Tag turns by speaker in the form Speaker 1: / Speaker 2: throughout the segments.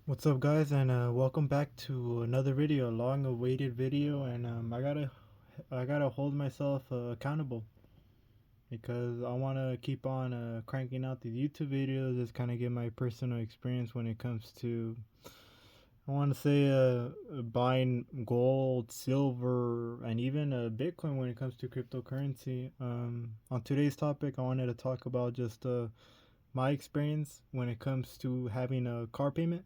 Speaker 1: What's up, guys, and welcome back to another video, a long-awaited video. And I gotta hold myself accountable because I want to keep on cranking out these YouTube videos. Just kind of get my personal experience when it comes to, I want to say, buying gold, silver, and even Bitcoin when it comes to cryptocurrency. On today's topic, I wanted to talk about just my experience when it comes to having a car payment.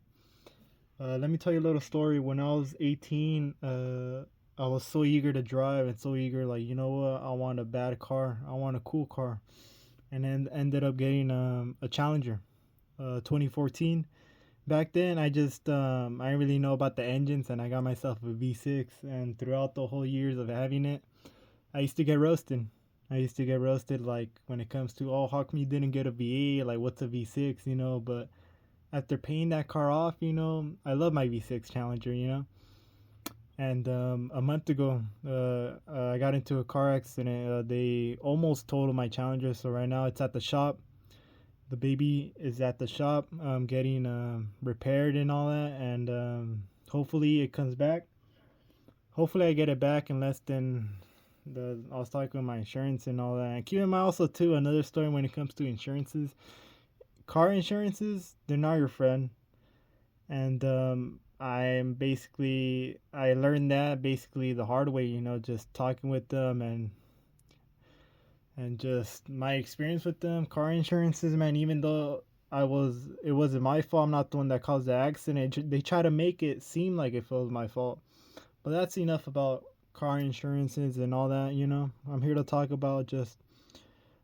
Speaker 1: Let me tell you a little story. When I was 18, I was so eager to drive and so eager, like, you know what? I want a bad car. I want a cool car. And then ended up getting a Challenger, 2014. Back then, I didn't really know about the engines, and I got myself a V6. And throughout the whole years of having it, I used to get roasted. I used to get roasted, like, when it comes to, oh, how come you didn't get a V8? Like, what's a V6, you know? But after paying that car off, I love my V6 Challenger. And a month ago, I got into a car accident. They almost totaled my Challenger, so right now it's at the shop. The baby is at the shop, getting repaired and all that, and hopefully it comes back. Hopefully I get it back in less than the. I was talking with my insurance and all that. And keep in mind also too another story when it comes to insurances. Car insurances, they're not your friend. And I learned that basically the hard way, just talking with them and just my experience with them. Car insurances, man, even though it wasn't my fault, I'm not the one that caused the accident. They try to make it seem like it was my fault, but that's enough about car insurances and all that. I'm here to talk about just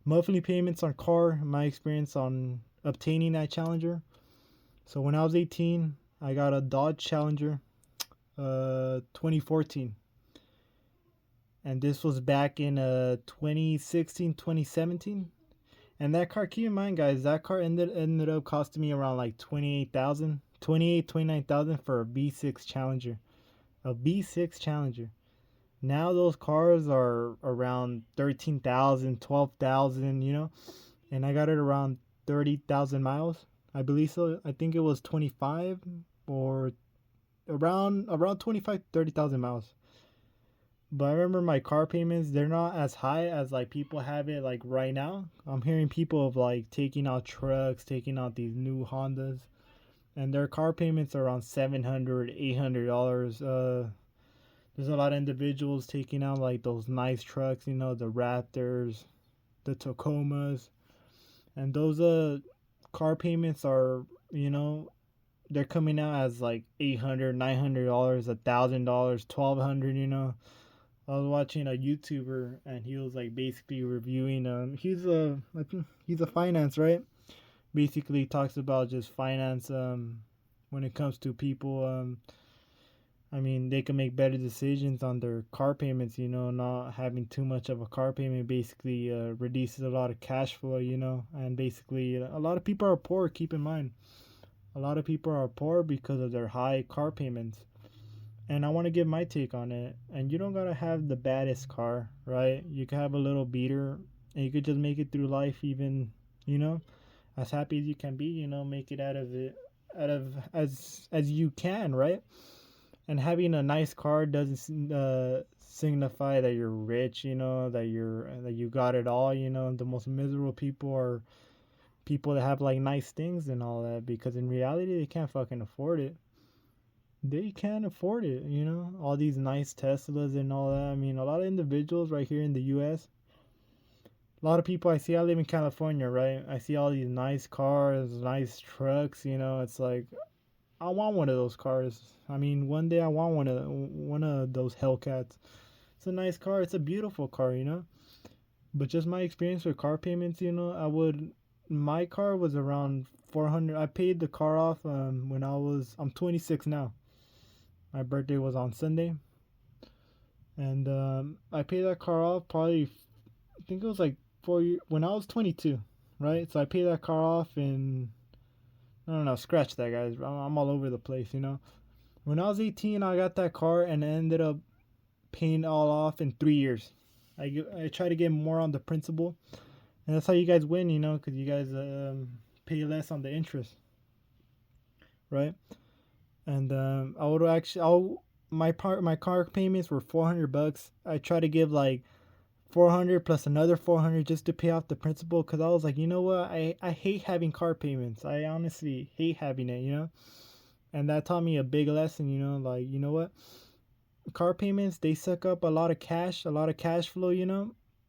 Speaker 1: monthly payments on car, my experience on obtaining that Challenger. So when I was 18, I got a Dodge Challenger, 2014, and this was back in 2016, 2017. And that car, keep in mind, guys, that car ended up costing me around like 28,000, 29,000 for a B6 Challenger, a B6 Challenger. Now those cars are around 13,000, 12,000, and I got it around 30,000 miles. I believe so. I think it was 25 or around 25, 30,000 miles. But I remember my car payments, they're not as high as like people have it like right now. I'm hearing people of like taking out trucks, taking out these new Hondas, and their car payments are around 700, $800. There's a lot of individuals taking out like those nice trucks, the Raptors, the Tacomas, and those car payments are, they're coming out as like $800, $900, $1,000, 1,200. I was watching a YouTuber and he was like basically reviewing. I think he's a finance, right? Basically talks about just finance. When it comes to people. I mean, they can make better decisions on their car payments. Not having too much of a car payment basically reduces a lot of cash flow. And basically a lot of people are poor. Keep in mind, a lot of people are poor because of their high car payments. And I want to give my take on it. And you don't gotta have the baddest car, right? You can have a little beater, and you could just make it through life, even you know, as happy as you can be. Make it out of as you can, right? And having a nice car doesn't signify that you're rich. That you got it all. The most miserable people are people that have like nice things and all that, because in reality they can't fucking afford it. They can't afford it, all these nice Teslas and all that. I mean, a lot of individuals right here in the US, a lot of people I see, I live in California, right? I see all these nice cars, nice trucks. It's like I want one of those cars. I mean, one day I want one of those Hellcats. It's a nice car, it's a beautiful car. But just my experience with car payments, my car was around 400. I paid the car off when I'm 26 now. My birthday was on Sunday, and I paid that car off probably. I think it was like 4 years when I was 22, right? So I paid that car off in. I don't know. Scratch that, guys. I'm all over the place. When I was 18, I got that car and I ended up paying it all off in 3 years. I try to get more on the principal, and that's how you guys win. Because you guys pay less on the interest, right? And I would actually, my car payments were $400. I try to give like 400 plus another 400 just to pay off the principal, because I was like, you know what, I hate having car payments. I honestly hate having it, and that taught me a big lesson, like, you know what, car payments, they suck up a lot of cash flow,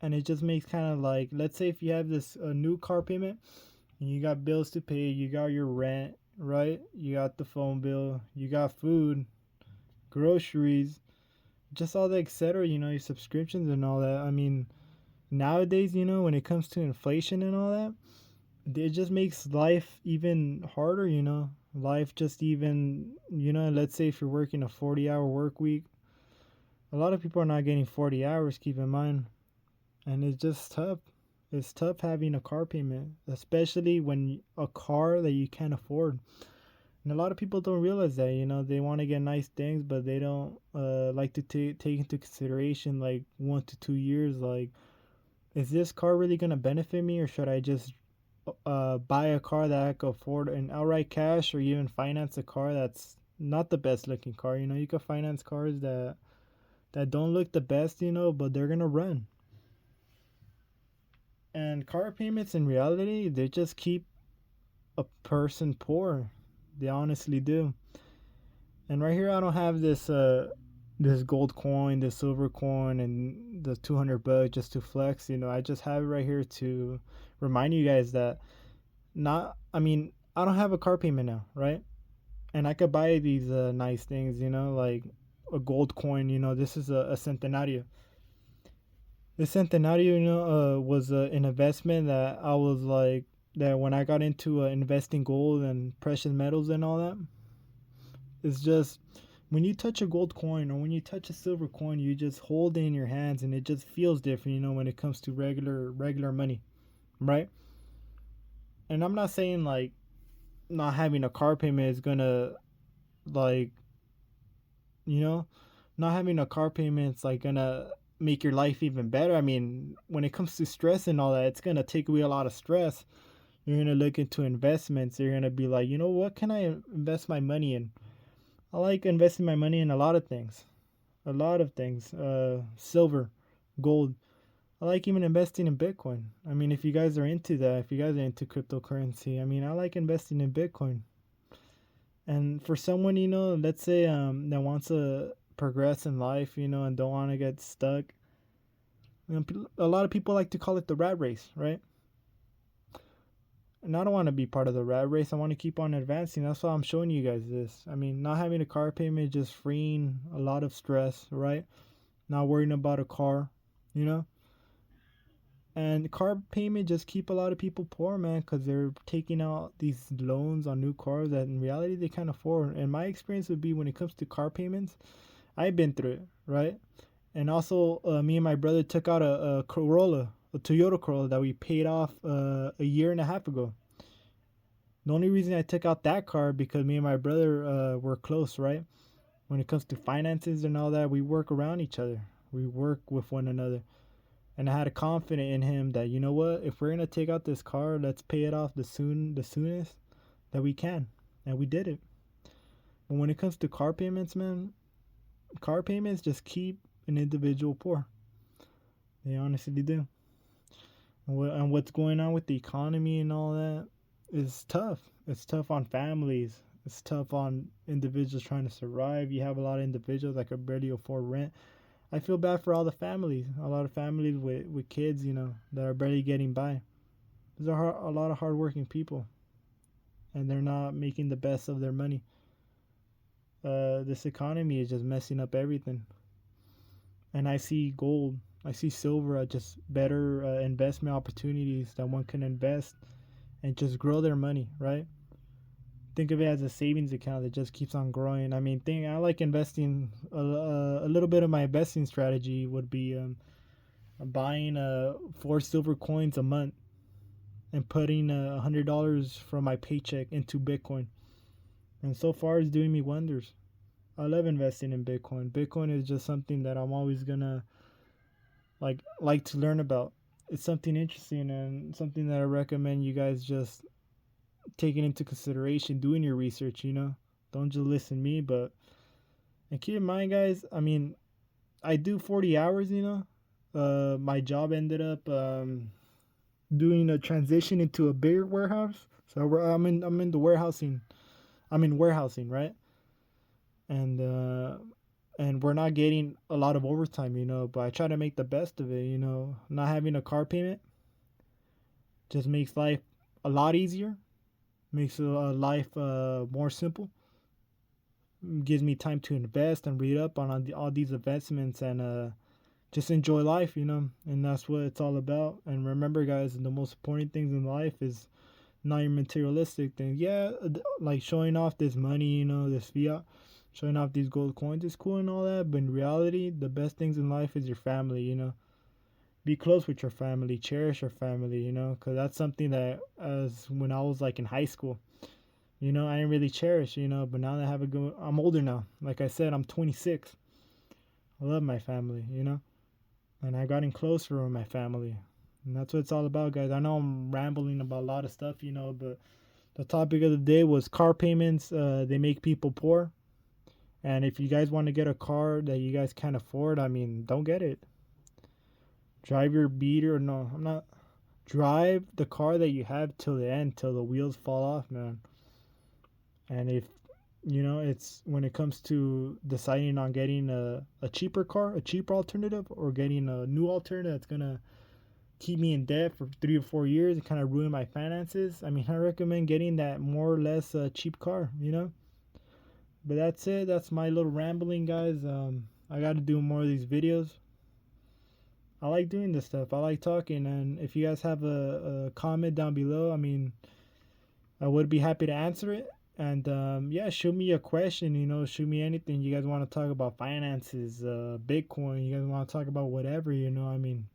Speaker 1: and it just makes kind of like, let's say if you have this new car payment and you got bills to pay, you got your rent, right, you got the phone bill, you got food, groceries, just all the etc, your subscriptions and all that. I mean, nowadays, when it comes to inflation and all that, it just makes life even harder, life just even, let's say if you're working a 40-hour work week, a lot of people are not getting 40 hours, keep in mind. And it's just tough. It's tough having a car payment, especially when a car that you can't afford. And a lot of people don't realize that, they want to get nice things, but they don't like to take into consideration like 1 to 2 years. Like, is this car really going to benefit me, or should I just buy a car that I could afford in outright cash, or even finance a car that's not the best looking car? You could finance cars that don't look the best, but they're going to run. And car payments in reality, they just keep a person poor. They honestly do. And right here I don't have this gold coin, this silver coin, and the $200 just to flex. I just have it right here to remind you guys that not I mean, I don't have a car payment now, right? And I could buy these nice things, like a gold coin, this is a centenario. The centenario, was an investment that I was like, that when I got into investing gold and precious metals and all that, it's just when you touch a gold coin or when you touch a silver coin, you just hold it in your hands and it just feels different, when it comes to regular money, right? And I'm not saying like not having a car payment is gonna, like, you know, not having a car payment is like gonna make your life even better. I mean, when it comes to stress and all that, it's gonna take away a lot of stress. You're gonna look into investments. You're gonna be like, what can I invest my money in? I like investing my money in a lot of things. A lot of things. Silver, gold. I like even investing in Bitcoin. I mean, if you guys are into that, if you guys are into cryptocurrency, I mean, I like investing in Bitcoin. And for someone, let's say that wants to progress in life, and don't want to get stuck. A lot of people like to call it the rat race, right? And I don't want to be part of the rat race. I want to keep on advancing. That's why I'm showing you guys this. I mean, not having a car payment, just freeing a lot of stress, right? Not worrying about a car, you know? And car payment just keep a lot of people poor, man, because they're taking out these loans on new cars that in reality they can't afford. And my experience would be when it comes to car payments, I've been through it, right? And also, me and my brother took out a Corolla, a Toyota Corolla that we paid off a year and a half ago. The only reason I took out that car because me and my brother were close, right? When it comes to finances and all that, we work around each other. We work with one another. And I had a confidence in him that, you know what, if we're gonna take out this car, let's pay it off the soonest that we can. And we did it. But when it comes to car payments, man, car payments just keep an individual poor. They honestly do. And what's going on with the economy and all that is tough. It's tough on families. It's tough on individuals trying to survive. You have a lot of individuals that could barely afford rent. I feel bad for all the families. A lot of families with kids, that are barely getting by. These are a lot of hardworking people, and they're not making the best of their money. This economy is just messing up everything. And I see gold, I see silver as just better investment opportunities that one can invest and just grow their money, right? Think of it as a savings account that just keeps on growing. I mean, I like investing. A little bit of my investing strategy would be buying 4 silver coins a month and putting $100 from my paycheck into Bitcoin. And so far, it's doing me wonders. I love investing in Bitcoin. Bitcoin is just something that I'm always gonna like to learn about. It's something interesting and something that I recommend you guys just taking into consideration, doing your research. Don't just listen to me. But and keep in mind, guys. I mean, I do 40 hours. My job ended up doing a transition into a bigger warehouse. So I'm in the warehousing. I'm in warehousing, right? And we're not getting a lot of overtime, but I try to make the best of it. Not having a car payment just makes life a lot easier, makes life more simple, gives me time to invest and read up on all these investments and just enjoy life, and that's what it's all about. And remember, guys, the most important things in life is not your materialistic things. Yeah, like showing off this money, this fiat, showing off these gold coins is cool and all that, but in reality, the best things in life is your family, Be close with your family, cherish your family, because that's something that, as when I was like in high school, I didn't really cherish, but now that I have a good, I'm older now. Like I said, I'm 26. I love my family, and I gotten closer with my family. And that's what it's all about, guys. I know I'm rambling about a lot of stuff, but the topic of the day was car payments. They make people poor. And if you guys want to get a car that you guys can't afford, I mean, don't get it. Drive your beater. No, I'm not. Drive the car that you have till the end, till the wheels fall off, man. And if, it's when it comes to deciding on getting a cheaper car, a cheaper alternative, or getting a new alternative that's going to keep me in debt for 3 or 4 years and kind of ruin my finances, I mean, I recommend getting that more or less cheap car, But that's it. That's my little rambling, guys. I got to do more of these videos. I like doing this stuff. I like talking. And if you guys have a comment down below, I mean, I would be happy to answer it. And yeah, shoot me a question, shoot me anything. You guys want to talk about finances, Bitcoin, you guys want to talk about whatever, I mean,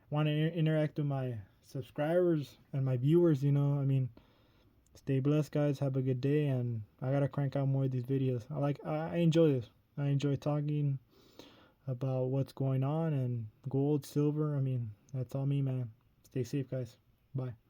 Speaker 1: want to interact with my subscribers and my viewers, I mean, stay blessed, guys. Have a good day, and I gotta crank out more of these videos. I enjoy this. I enjoy talking about what's going on and gold, silver. I mean, that's all me, man. Stay safe, guys. Bye.